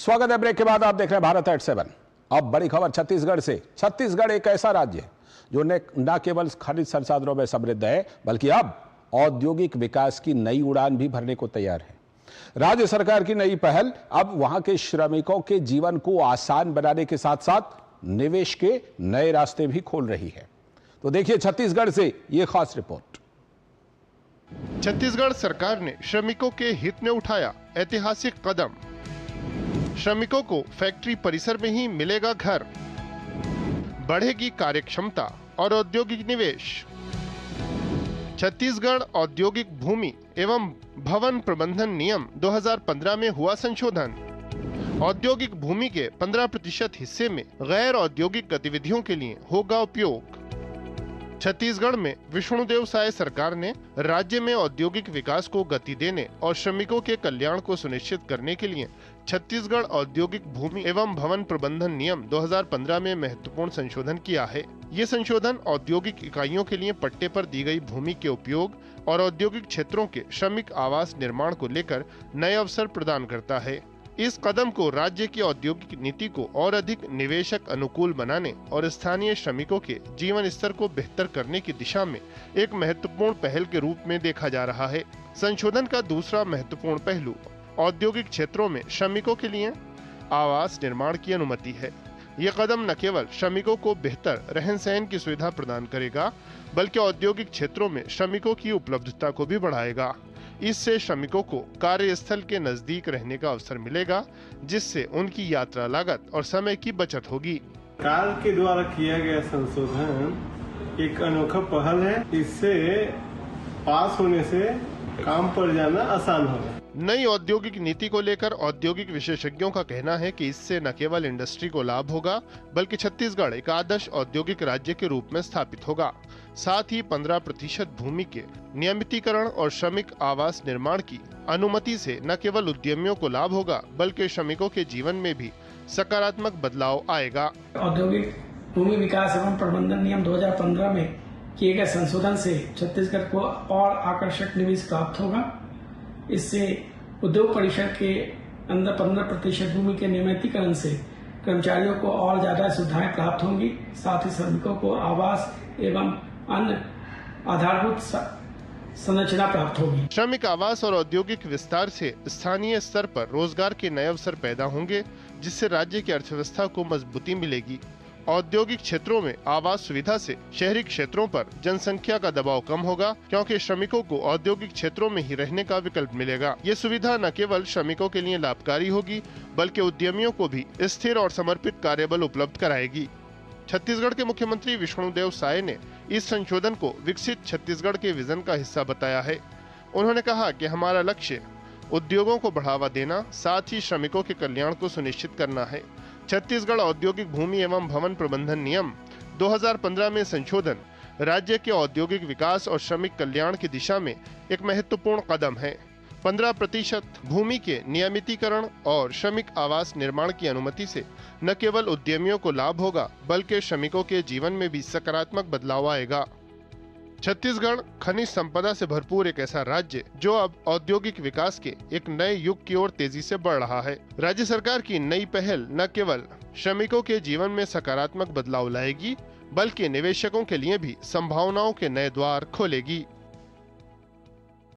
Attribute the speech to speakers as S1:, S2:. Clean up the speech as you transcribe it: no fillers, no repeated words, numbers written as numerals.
S1: स्वागत है। ब्रेक के बाद आप देख रहे हैं भारत एट 7। अब बड़ी खबर छत्तीसगढ़ से। छत्तीसगढ़ एक ऐसा राज्य है जो न केवल खनिज संसाधनों में समृद्ध है, बल्कि अब औद्योगिक विकास की नई उड़ान भी भरने को तैयार है। राज्य सरकार की नई पहल अब वहां के श्रमिकों के जीवन को आसान बनाने के साथ साथ निवेश के नए रास्ते भी खोल रही है। तो देखिए छत्तीसगढ़ से यह खास रिपोर्ट।
S2: छत्तीसगढ़ सरकार ने श्रमिकों के हित में उठाया ऐतिहासिक कदम। श्रमिकों को फैक्ट्री परिसर में ही मिलेगा घर, बढ़ेगी कार्यक्षमता और औद्योगिक निवेश। छत्तीसगढ़ औद्योगिक भूमि एवं भवन प्रबंधन नियम 2015 में हुआ संशोधन। औद्योगिक भूमि के 15% हिस्से में गैर औद्योगिक गतिविधियों के लिए होगा उपयोग। छत्तीसगढ़ में विष्णुदेव साय सरकार ने राज्य में औद्योगिक विकास को गति देने और श्रमिकों के कल्याण को सुनिश्चित करने के लिए छत्तीसगढ़ औद्योगिक भूमि एवं भवन प्रबंधन नियम 2015 में महत्वपूर्ण संशोधन किया है। ये संशोधन औद्योगिक इकाइयों के लिए पट्टे पर दी गई भूमि के उपयोग और औद्योगिक क्षेत्रों के श्रमिक आवास निर्माण को लेकर नए अवसर प्रदान करता है। इस कदम को राज्य की औद्योगिक नीति को और अधिक निवेशक अनुकूल बनाने और स्थानीय श्रमिकों के जीवन स्तर को बेहतर करने की दिशा में एक महत्वपूर्ण पहल के रूप में देखा जा रहा है। संशोधन का दूसरा महत्वपूर्ण पहलू औद्योगिक क्षेत्रों में श्रमिकों के लिए आवास निर्माण की अनुमति है। यह कदम न केवल श्रमिकों को बेहतर रहन सहन की सुविधा प्रदान करेगा, बल्कि औद्योगिक क्षेत्रों में श्रमिकों की उपलब्धता को भी बढ़ाएगा। इससे श्रमिकों को कार्यस्थल के नजदीक रहने का अवसर मिलेगा, जिससे उनकी यात्रा लागत और समय की बचत होगी।
S3: सरकार के द्वारा किया गया संशोधन एक अनोखा पहल है। इससे पास होने से काम पर जाना आसान होगा।
S2: नई औद्योगिक नीति को लेकर औद्योगिक विशेषज्ञों का कहना है कि इससे न केवल इंडस्ट्री को लाभ होगा, बल्कि छत्तीसगढ़ एक आदर्श औद्योगिक राज्य के रूप में स्थापित होगा। साथ ही 15% भूमि के नियमितीकरण और श्रमिक आवास निर्माण की अनुमति से न केवल उद्यमियों को लाभ होगा, बल्कि श्रमिकों के जीवन में भी सकारात्मक बदलाव आएगा।
S4: औद्योगिक भूमि विकास एवं प्रबंधन नियम 2015 में किए गए संशोधन से छत्तीसगढ़ को और आकर्षक निवेश प्राप्त होगा। इससे उद्योग परिसर के अंदर 15% भूमि के नियमितीकरण से कर्मचारियों को और ज्यादा सुविधाएं प्राप्त होंगी। साथ ही श्रमिकों को आवास एवं अन्य आधारभूत संरचना प्राप्त होगी।
S2: श्रमिक आवास और औद्योगिक विस्तार से स्थानीय स्तर पर रोजगार के नए अवसर पैदा होंगे, जिससे राज्य की अर्थव्यवस्था को मजबूती मिलेगी। औद्योगिक क्षेत्रों में आवास सुविधा से शहरी क्षेत्रों पर जनसंख्या का दबाव कम होगा, क्योंकि श्रमिकों को औद्योगिक क्षेत्रों में ही रहने का विकल्प मिलेगा। ये सुविधा न केवल श्रमिकों के लिए लाभकारी होगी, बल्कि उद्यमियों को भी स्थिर और समर्पित कार्यबल उपलब्ध कराएगी। छत्तीसगढ़ के मुख्यमंत्री विष्णुदेव साय ने इस संशोधन को विकसित छत्तीसगढ़ के विजन का हिस्सा बताया है। उन्होंने कहा कि हमारा लक्ष्य उद्योगों को बढ़ावा देना, साथ ही श्रमिकों के कल्याण को सुनिश्चित करना है। छत्तीसगढ़ औद्योगिक भूमि एवं भवन प्रबंधन नियम 2015 में संशोधन राज्य के औद्योगिक विकास और श्रमिक कल्याण की दिशा में एक महत्वपूर्ण कदम है। 15% भूमि के नियमितीकरण और श्रमिक आवास निर्माण की अनुमति से न केवल उद्यमियों को लाभ होगा, बल्कि श्रमिकों के जीवन में भी सकारात्मक बदलाव आएगा। छत्तीसगढ़ खनिज संपदा से भरपूर एक ऐसा राज्य जो अब औद्योगिक विकास के एक नए युग की ओर तेजी से बढ़ रहा है। राज्य सरकार की नई पहल न केवल श्रमिकों के जीवन में सकारात्मक बदलाव लाएगी, बल्कि निवेशकों के लिए भी संभावनाओं के नए द्वार खोलेगी।